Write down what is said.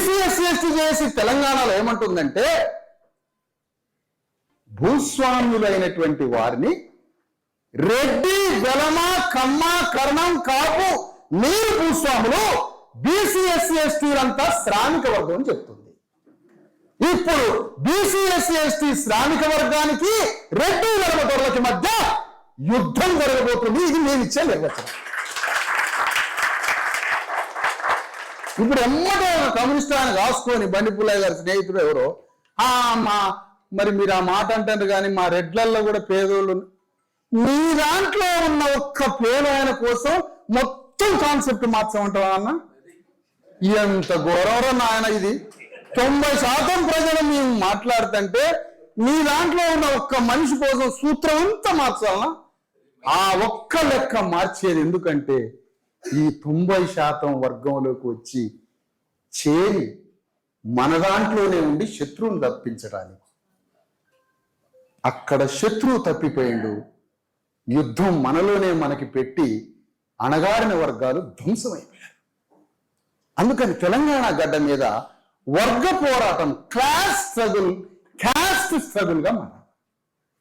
BC SC ST చేసి తెలంగాణలో ఏమంటుందంటే భూస్వాములైనటువంటి వారిని రెడ్డి, వెలమ, కమ్మ, కర్ణం, కాపు మీరు భూస్వాములు, బీసీ ఎస్సీ ఎస్టీలంతా శ్రామిక వర్గం అని చెప్తుంది. ఇప్పుడు బీసీ ఎస్సీ ఎస్టీ శ్రామిక వర్గానికి రెడ్డి, వెలమ దొరలకి మధ్య యుద్ధం జరగబోతుంది. ఇది నేను ఇచ్చే నిర్వచనం. ఇప్పుడు ఎమ్మటో కమ్యూనిస్ట్ ఆయన రాసుకొని బండిపుల్లయ్య గారి స్నేహితుడు ఎవరో మరి మీరు ఆ మాట అంటారు కానీ మా రెడ్లల్లో కూడా పేదోళ్ళు, మీ దాంట్లో ఉన్న ఒక్క పేదైన కోసం మొత్తం కాన్సెప్ట్ మార్చమంటావా అన్న? ఎంత ఘోరవరం నాయన ఇది. 90% ప్రజలు మేము మాట్లాడుతుంటే మీ దాంట్లో ఉన్న ఒక్క మనిషి కోసం సూత్రం అంతా మార్చాలన్నా? ఆ ఒక్క లెక్క మార్చేది ఎందుకంటే ఈ 90% వర్గంలోకి వచ్చి చేరి మన దాంట్లోనే ఉండి శత్రువుని తప్పించడానికి. అక్కడ శత్రువు తప్పిపోయిండు, యుద్ధం మనలోనే మనకి పెట్టి అణగారిన వర్గాలు ధ్వంసమైపోయారు. అందుకని తెలంగాణ గడ్డ మీద వర్గ పోరాటం, క్లాస్ స్ట్రగుల్, క్యాస్ట్ స్ట్రగుల్గా మారాలి.